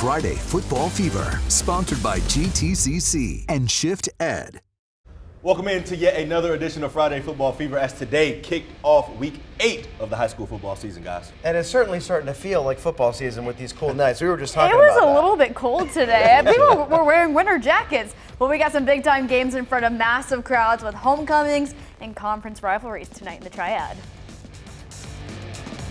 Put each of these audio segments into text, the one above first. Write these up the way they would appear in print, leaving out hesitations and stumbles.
Friday Football Fever, sponsored by GTCC and Shift Ed. Welcome into yet another edition of Friday Football Fever as today kicked off week 8 of the high school football season, guys. And it's certainly starting to feel like football season with these cold nights. We were just talking about that. It was a little bit cold today. People were wearing winter jackets. But we got some big-time games in front of massive crowds with homecomings and conference rivalries tonight in the Triad.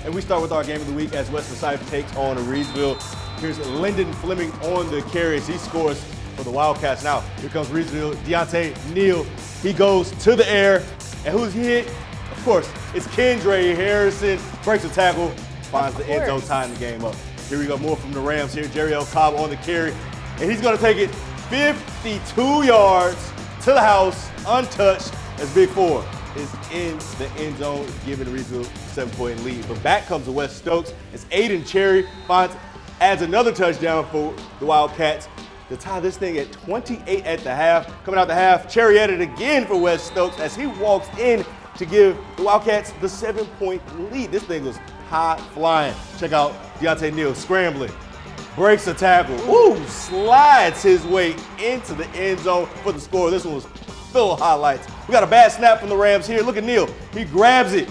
And we start with our game of the week as West Forsyth takes on Reidsville. Here's Lyndon Fleming on the carries. He scores for the Wildcats. Now, here comes Reidsville. Deontay Neal, he goes to the air. And who's he hit? Of course, it's Kendra Harrison. Breaks a tackle, finds the end zone, tying the game up. Here we go, more from the Rams here. Jerry L. Cobb on the carry. And he's going to take it 52 yards to the house, untouched, as Big 4 is in the end zone, giving Reidsville a 7-point lead. But back comes the West Stokes as Aiden Cherry adds another touchdown for the Wildcats to tie this thing at 28 at the half. Coming out the half, Cherry at it again for West Stokes as he walks in to give the Wildcats the 7-point lead. This thing was high flying. Check out Deontay Neal scrambling, breaks a tackle, slides his way into the end zone for the score. This one was full of highlights. We got a bad snap from the Rams here. Look at Neal. He grabs it,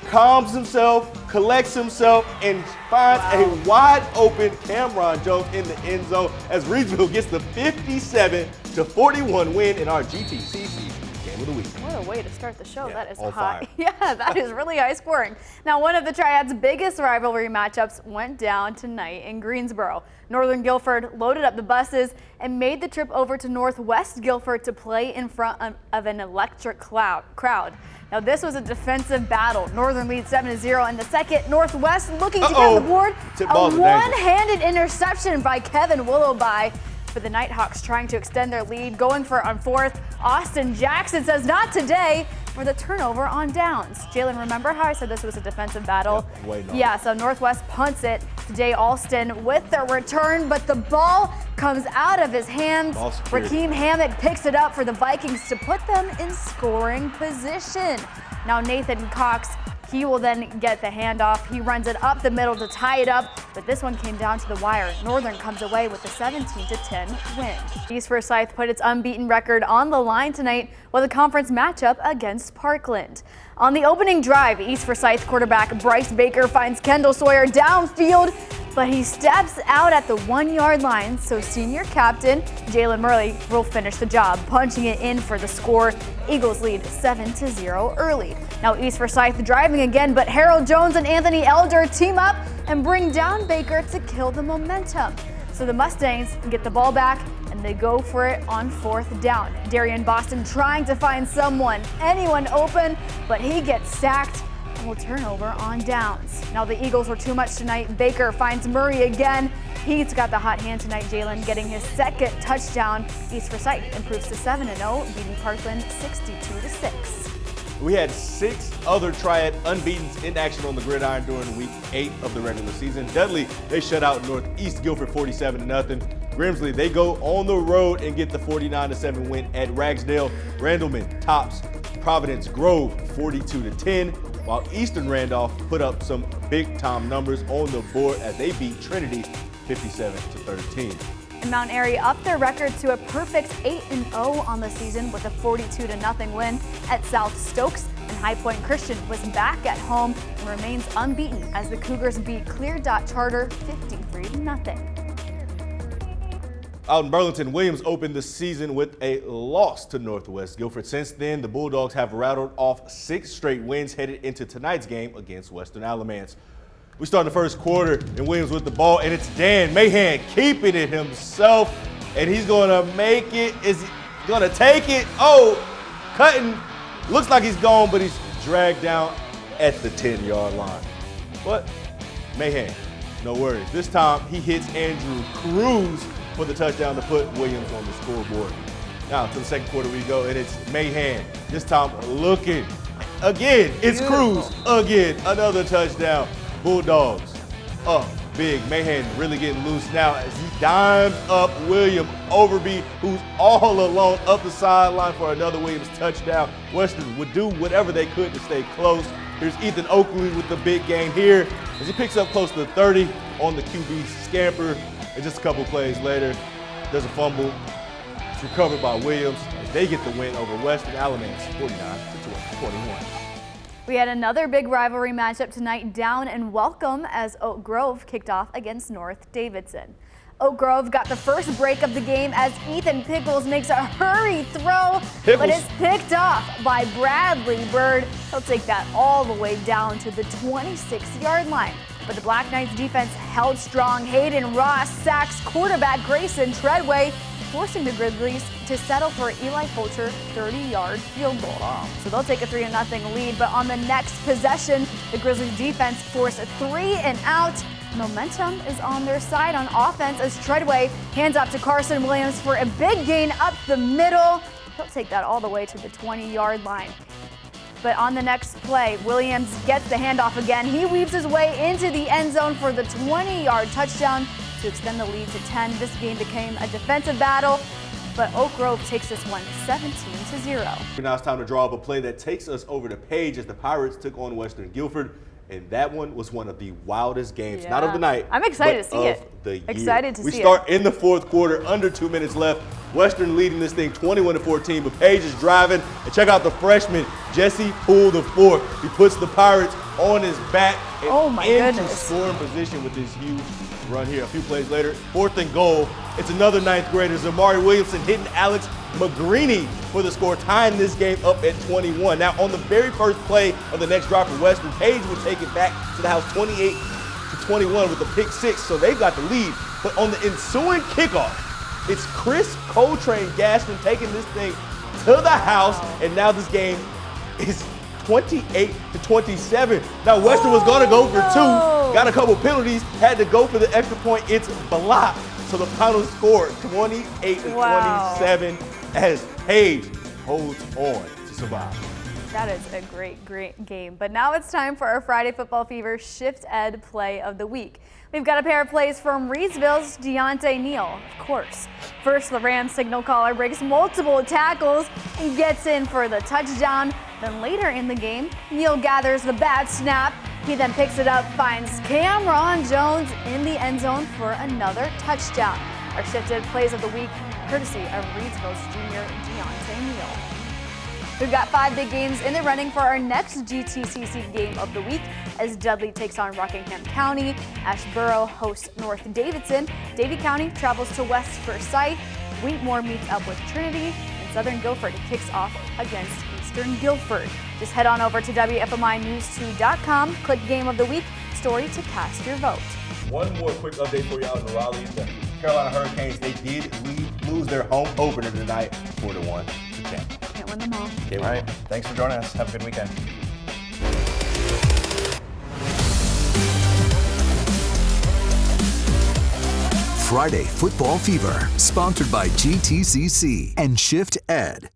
calms himself, collects himself, and finds a wide open Cameron Jones in the end zone as Reidsville gets the 57-41 win in our GTCC game of the week. What a way to start the show. Yeah, that is on high. fire. Yeah, that is really high scoring. Now, one of the Triad's biggest rivalry matchups went down tonight in Greensboro. Northern Guilford loaded up the buses and made the trip over to Northwest Guilford to play in front of an electric crowd. Now, this was a defensive battle. Northern leads 7-0 in the second. Northwest looking to get on the board. A one-handed interception by Kevin Willowby for the Nighthawks, trying to extend their lead. Going for it on fourth. Austin Jackson says not today for the turnover on downs. Jalen, remember how I said this was a defensive battle? Yeah, so Northwest punts it to Jay Alston with the return, but the ball comes out of his hands. Raheem Hammock picks it up for the Vikings to put them in scoring position. Now Nathan Cox, he will then get the handoff. He runs it up the middle to tie it up, but this one came down to the wire. Northern comes away with a 17-10 win. East Forsyth put its unbeaten record on the line tonight with a conference matchup against Parkland. On the opening drive, East Forsyth quarterback Bryce Baker finds Kendall Sawyer downfield, but he steps out at the 1-yard line, so senior captain Jalen Murley will finish the job, punching it in for the score. Eagles lead 7-0 early. Now East Forsyth driving again, but Harold Jones and Anthony Elder team up and bring down Baker to kill the momentum. So the Mustangs get the ball back and they go for it on fourth down. Darian Boston trying to find anyone open, but he gets sacked and will turn over on downs. Now the Eagles were too much tonight. Baker finds Murray again. He's got the hot hand tonight. Jalen getting his second touchdown. East Forsyth improves to 7-0, beating Parkland 62-6. We had 6 other Triad unbeatens in action on the gridiron during week 8 of the regular season. Dudley, they shut out Northeast Guilford 47-0. Grimsley, they go on the road and get the 49-7 win at Ragsdale. Randleman tops Providence Grove 42-10, while Eastern Randolph put up some big-time numbers on the board as they beat Trinity 57-13. And Mount Airy upped their record to a perfect 8-0 on the season with a 42-0 win at South Stokes, and High Point Christian was back at home and remains unbeaten as the Cougars beat Clear Dot Charter 53-0. Out in Burlington, Williams opened the season with a loss to Northwest Guilford. Since then, the Bulldogs have rattled off 6 straight wins headed into tonight's game against Western Alamance. We start the first quarter, and Williams with the ball, and it's Dan Mahan keeping it himself, and he's going to make it. Is he going to take it? Oh, cutting. Looks like he's gone, but he's dragged down at the 10-yard line. But Mahan, no worries. This time, he hits Andrew Cruz for the touchdown to put Williams on the scoreboard. Now to the second quarter we go, and it's Mahan. This time looking again. It's Cruz again. Another touchdown. Bulldogs up big. Mahan really getting loose now as he dimes up William Overby, who's all alone up the sideline for another Williams touchdown. Western would do whatever they could to stay close. Here's Ethan Oakley with the big game here as he picks up close to 30 on the QB scamper. And just a couple plays later, there's a fumble. It's recovered by Williams, and they get the win over Western Alamance, 49-21. We had another big rivalry matchup tonight down in Welcome as Oak Grove kicked off against North Davidson. Oak Grove got the first break of the game as Ethan Pickles makes a hurry throw, but it's picked off by Bradley Bird. He'll take that all the way down to the 26-yard line. But the Black Knights defense held strong. Hayden Ross sacks quarterback Grayson Treadway, forcing the Grizzlies to settle for Eli Fulcher 30-yard field goal. So they'll take a 3-0 lead, but on the next possession, the Grizzlies defense forced a 3-and-out. Momentum is on their side on offense as Treadway hands off to Carson Williams for a big gain up the middle. He'll take that all the way to the 20-yard line. But on the next play, Williams gets the handoff again. He weaves his way into the end zone for the 20-yard touchdown to extend the lead to 10. This game became a defensive battle, but Oak Grove takes this one 17-0. Now it's time to draw up a play that takes us over the page as the Pirates took on Western Guilford. And that one was one of the wildest games, not of the night, I'm excited to see it. The year. Excited to see it. We start in the fourth quarter, under 2 minutes left. Western leading this thing 21-14, but Page is driving. And check out the freshman, Jesse Poole the fourth. He puts the Pirates on his back and into scoring position with this huge run here. A few plays later, 4th and goal. It's another 9th grader, Zamari Williamson hitting Alex McGreeny for the score, tying this game up at 21. Now, on the very first play of the next drive for Western, Page would take it back to the house 28-21 with the pick 6, so they've got the lead. But on the ensuing kickoff, it's Chris Coltrane Gaston taking this thing to the house, and now this game is 28-27. Now, Western was going to go for 2, got a couple penalties, had to go for the extra point. It's blocked. So the final score, 28-27, as Page holds on to survive. That is a great game. But now it's time for our Friday Football Fever Shift Ed Play of the Week. We've got a pair of plays from Reidsville's Deontay Neal, of course. First, the Rams signal caller breaks multiple tackles and gets in for the touchdown. Then later in the game, Neal gathers the bad snap. He then picks it up, finds Cameron Jones in the end zone for another touchdown. Our shifted plays of the week, courtesy of Reidsville's junior Deontay Neal. We've got 5 big games in the running for our next GTCC game of the week as Dudley takes on Rockingham County, Ashboro hosts North Davidson, Davie County travels to West Forsyth, Wheatmore meets up with Trinity, and Southern Guilford kicks off against Eastern Guilford. Just head on over to WFMInews2.com, click Game of the Week, story to cast your vote. One more quick update for you out in the Raleigh. The Carolina Hurricanes, they did lose their home opener tonight 4-1 to Tampa. Can't win them all. All right, thanks for joining us. Have a good weekend. Friday Football Fever, sponsored by GTCC and Shift Ed.